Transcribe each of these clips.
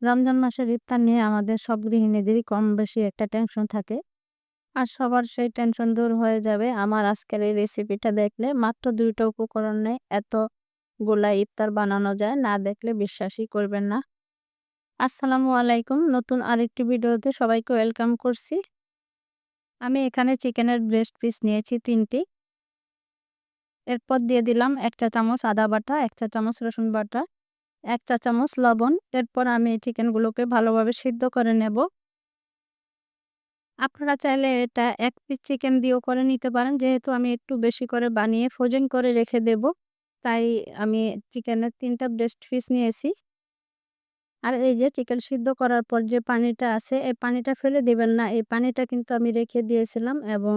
রমজান মাসের ইফতার নিয়ে আমাদের সব গৃহিণীদেরই কম বেশি একটা টেনশন থাকে। আর সবার সেই টেনশন দূর হয়ে যাবে আমার আজকের এই রেসিপিটা দেখলে। মাত্র ২ টা উপকরণে এতগুলা ইফতার বানানো যায়, না দেখলে বিশ্বাসই করবেন না। আসসালামু আলাইকুম। নতুন আরেকটি ভিডিওতে সবাইকে ওয়েলকাম করছি। আমি এখানে চিকেনের ব্রেস্ট পিস নিয়েছি ৩ টি। এরপর দিয়ে দিলাম ১ চা চামচ আদা বাটা, ১ চা চামচ রসুন বাটা, ১ চা চামচ লবণ। এরপর আমি এই চিকেনগুলোকে ভালোভাবে সিদ্ধ করে নেব। আপনারা চাইলে এটা ১ পিস চিকেন দিয়েও করে নিতে পারেন। যেহেতু আমি একটু বেশি করে বানিয়ে ফ্রোজেন করে রেখে দেব। তাই আমি চিকেনের ৩ টা ব্রেস্ট পিস নিয়েছি। আর এই যে চিকেন সিদ্ধ করার পর যে পানিটা আছে, এই পানিটা ফেলে দিবেন না। এই পানিটা কিন্তু আমি রেখে দিয়েছিলাম এবং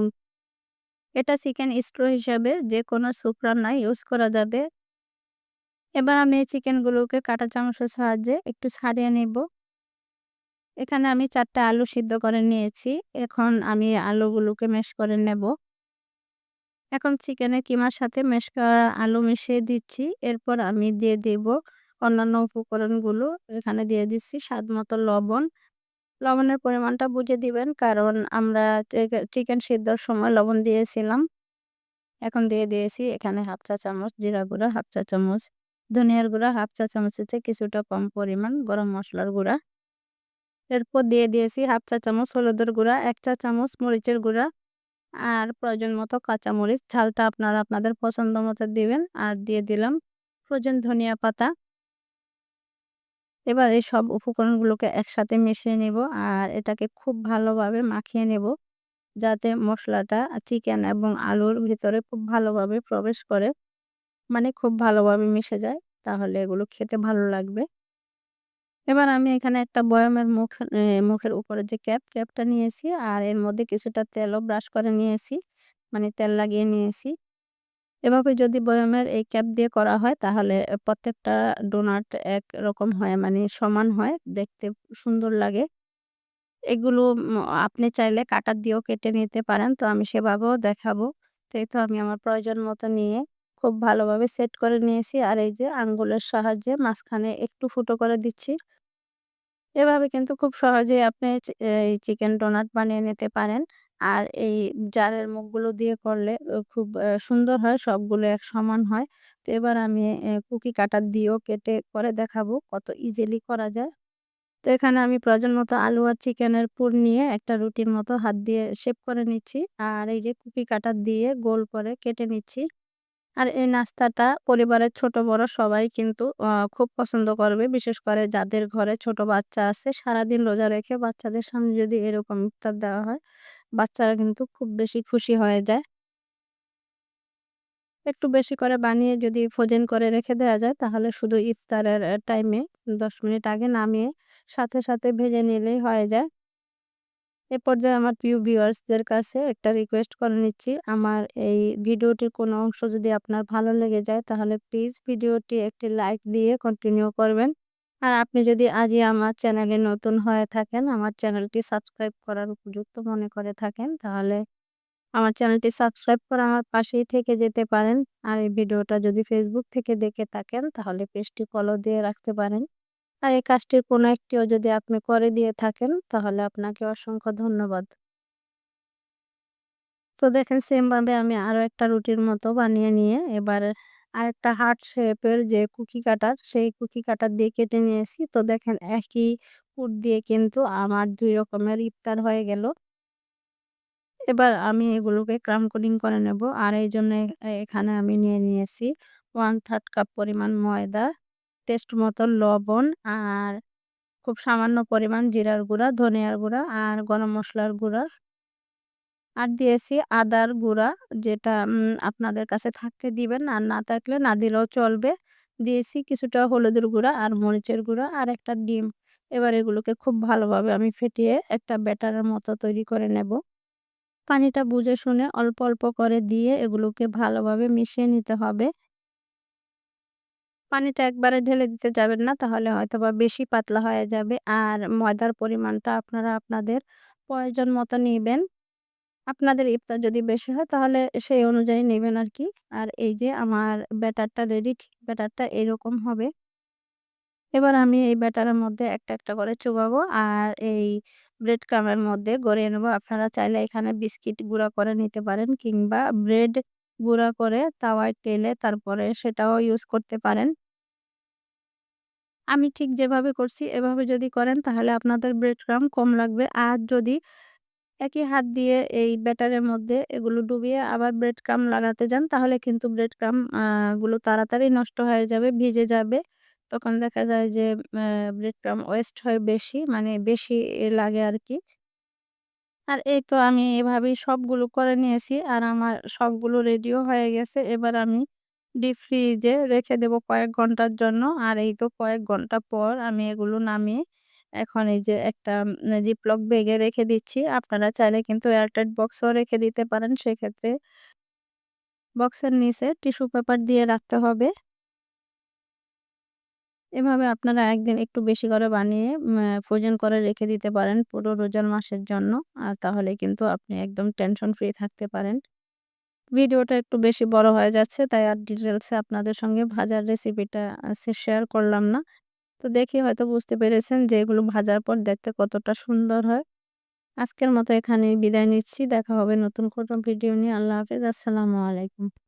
এটা চিকেন স্ট্রো হিসাবে যেকোনো স্যুপ রান্নায় ইউজ করা যাবে। এবার আমি এই চিকেনগুলোকে কাঁটা চামচের সাহায্যে একটু ছাড়িয়ে নিব। এখানে আমি ৪ টা আলু সিদ্ধ করে নিয়েছি। এখন আমি আলুগুলোকে ম্যাশ করে নেব। এখন চিকেনের কিমার সাথে ম্যাশ করা আলু মিশিয়ে দিচ্ছি। এরপর আমি দিয়ে দেব অন্যান্য উপকরণগুলো। এখানে দিয়ে দিচ্ছি স্বাদমতো লবণ। লবণের পরিমাণটা বুঝে দিবেন, কারণ আমরা চিকেন সিদ্ধর সময় লবণ দিয়েছিলাম। এখন দিয়ে দিয়েছি এখানে ১/২ চা চামচ জিরা গুঁড়া, ১/২ চা চামচ ধনিয়ার গুঁড়া, ১/২ চা চামচের চেয়ে কিছুটা কম পরিমাণ গরম মসলার গুঁড়া। এরপর দিয়ে দিয়েছি ১/২ চা চামচ হলুদের গুঁড়া, ১ চা চামচ মরিচের গুঁড়া। আর প্রয়োজন মতো কাঁচামরিচ, ঝালটা আপনারা আপনাদের পছন্দ মতো দিবেন। আর দিয়ে দিলাম ফ্রোজেন ধনিয়া পাতা। এবার এই সব উপকরণগুলোকে একসাথে মিশিয়ে নিব আর এটাকে খুব ভালোভাবে মাখিয়ে নেব, যাতে মশলাটা চিকেন এবং আলুর ভিতরে খুব ভালোভাবে প্রবেশ করে, মানে খুব ভালোভাবে মিশে যায়। তাহলে এগুলো খেতে ভালো লাগবে। এবার আমি এখানে একটা বয়ামের মুখের উপরে যে ক্যাপটা নিয়েছি আর এর মধ্যে কিছুটা তেলও ব্রাশ করে নিয়েছি। মানে তেল লাগিয়ে নিয়েছি। এভাবে যদি বয়ামের এই ক্যাপ দিয়ে করা হয় তাহলে প্রত্যেকটা ডোনাট একরকম হয়, মানে সমান হয়, দেখতে সুন্দর লাগে। এগুলো আপনি চাইলে কাঁটা দিয়েও কেটে নিতে পারেন। তো আমি সেভাবেও দেখাবো। তো এই তো আমি আমার প্রয়োজন মতো নিয়ে খুব ভালোভাবে সেট করে নিয়েছি। আর এই যে আঙ্গুলের সাহায্যে মাঝখানে একটু ফুটো করে দিচ্ছি। এভাবে কিন্তু খুব সহজেই আপনি এই চিকেন ডোনাট বানিয়ে নিতে পারেন। আর এই জারের মুখগুলো দিয়ে করলে খুব সুন্দর হয়, সবগুলো এক সমান হয়। তো এবার আমি কুকি কাটার দিয়েও কেটে করে দেখাবো কত ইজিলি করা যায়। তো এখানে আমি প্রয়োজন মতো আলু আর চিকেনের পুর নিয়ে একটা রুটির মতো হাত দিয়ে শেপ করে নিচ্ছি। আর এই যে কুকি কাটার দিয়ে গোল করে কেটে নিচ্ছি। আর এই নাস্তাটা পরিবারের ছোট বড় সবাই কিন্তু খুব পছন্দ করবে। বিশেষ করে যাদের ঘরে ছোট বাচ্চা আছে, সারাদিন রোজা রেখে বাচ্চাদের সামনে যদি এরকম ইফতার দেওয়া হয়, বাচ্চারা কিন্তু খুব বেশি খুশি হয়ে যায়। একটু বেশি করে বানিয়ে যদি ফ্রোজেন করে রেখে দেয়া যায় তাহলে শুধু ইফতারের টাইমে ১০ মিনিট আগে নামিয়ে সাথে ভেজে নিলেই হয়ে যায়। এ পর্যায়ে আমার প্রিয় ভিউয়ার্সদের কাছে একটা রিকোয়েস্ট করে নিচ্ছি। আমার এই ভিডিওটির কোনো অংশ যদি আপনার ভালো লেগে যায় তাহলে প্লিজ ভিডিওটি একটি লাইক দিয়ে কন্টিনিউ করবেন। আর আপনি যদি আজই আমার চ্যানেলে নতুন হয়ে থাকেন, আমার চ্যানেলটি সাবস্ক্রাইব করার উপযুক্ত মনে করে থাকেন, তাহলে আমার চ্যানেলটি সাবস্ক্রাইব করে আমার পাশেই থেকে যেতে পারেন। আর এই ভিডিওটা যদি ফেসবুক থেকে দেখে থাকেন তাহলে পেজটি ফলো দিয়ে রাখতে পারেন। আর এই কাজটির কোনো একটিও যদি আপনি করে দিয়ে থাকেন তাহলে আপনাকে অসংখ্য ধন্যবাদ। তো দেখেন সেম ভাবে আমি আরো একটা রুটির মতো বানিয়ে নিয়ে এবার আরেকটা হার্ট শেপের যে কুকি কাটার, সেই কুকি কাটার দিয়ে কেটে নিয়েছি। তো দেখেন একই পুর দিয়ে কিন্তু আমার ২ রকমের ইফতার হয়ে গেল। এবার আমি এগুলোকে ক্রাম্ব কোটিং করে নেব। আর এইজন্য এখানে আমি নিয়ে নিয়েছি 1/3 কাপ পরিমাণ ময়দা, টেস্ট মতো লবণ আর খুব সামান্য পরিমাণ জিরার গুঁড়া, ধনিয়ার গুঁড়া আর গরম মসলার গুঁড়া। আর দিয়েছি আদার গুঁড়া, যেটা আপনাদের কাছে থাকলে দিবেন, আর না থাকলে না দিলেও চলবে। দিয়েছি কিছুটা হলুদের গুঁড়া আর মরিচের গুঁড়া আর একটা ডিম। এবার এগুলোকে খুব ভালোভাবে আমি ফেটিয়ে একটা ব্যাটারের মতো তৈরি করে নেব। পানিটা বুঝে শুনে অল্প করে দিয়ে এগুলোকে ভালোভাবে মিশিয়ে নিতে হবে। পানিটা একবারে ঢেলে দিতে যাবেন না, তাহলে হয়তোবা বেশি পাতলা হয়ে যাবে। আর ময়দার পরিমাণটা আপনারা আপনাদের প্রয়োজন মতো নিবেন। আপনাদের ইফতার যদি বেশি হয় তাহলে সেই অনুযায়ী নিবেন আরকি। আর এই যে আমার ব্যাটারটা রেডি, ঠিক ব্যাটারটা এরকম হবে। এবার আমি এই ব্যাটারের মধ্যে একটা করে চোবাবো আর এই ব্রেড ক্রাম্বের মধ্যে গড়িয়ে নেবো। আপনারা চাইলে এখানে বিস্কিট গুঁড়া করে নিতে পারেন কিংবা ব্রেড গুঁড়া করে তাওয়ায় টেলে তারপরে সেটাও ইউজ করতে পারেন। আমি ঠিক যেভাবে করছি এভাবে যদি করেন তাহলে আপনাদের ব্রেড ক্রাম্ব কম লাগবে। আর যদি একই হাত দিয়ে এই ব্যাটারের মধ্যে এগুলো ডুবিয়ে আবার ব্রেড ক্রাম্ব লাগাতে যান তাহলে কিন্তু ব্রেড ক্রাম্ব গুলো তাড়াতাড়ি নষ্ট হয়ে যাবে, ভিজে যাবে। তখন দেখা যায় যে ব্রেড ক্রাম্ব ওয়েস্ট হয় বেশি, মানে বেশি লাগে আরকি। আর এই তো আমি এভাবেই সবগুলো করে নিয়েছি আর আমার সবগুলো রেডিও হয়ে গেছে। এবার আমি ডিপ ফ্রিজে রেখে দেবো কয়েক ঘন্টার জন্য। আর এই তো কয়েক ঘন্টা পর আমি এগুলো নামিয়ে এখন এই যে একটা জিপলক ব্যাগে রেখে দিচ্ছি। আপনারা চাইলে কিন্তু এয়ারটাইট বক্সেও রেখে দিতে পারেন। সেক্ষেত্রে বক্সের নিচে টিস্যু পেপার দিয়ে রাখতে হবে। এভাবে আপনারা একদিন একটু বেশি করে বানিয়ে ফ্রোজেন করে রেখে দিতে পারেন পুরো রোজার মাসের জন্য। আর তাহলে কিন্তু আপনি একদম টেনশন ফ্রি থাকতে পারেন। ভিডিওটা একটু বেশি বড় হয়ে যাচ্ছে তাই আর ডিটেইলস এ আপনাদের সঙ্গে ভাজার রেসিপিটা শেয়ার করলাম না। তো দেখে হয়তো বুঝতে পেরেছেন যে এগুলো ভাজার পর দেখতে কতটা সুন্দর হয়। আজকের মতো এখানেই বিদায় নিচ্ছি। দেখা হবে নতুন কোনো ভিডিও নিয়ে। আল্লাহ হাফেজ। আসসালামু আলাইকুম।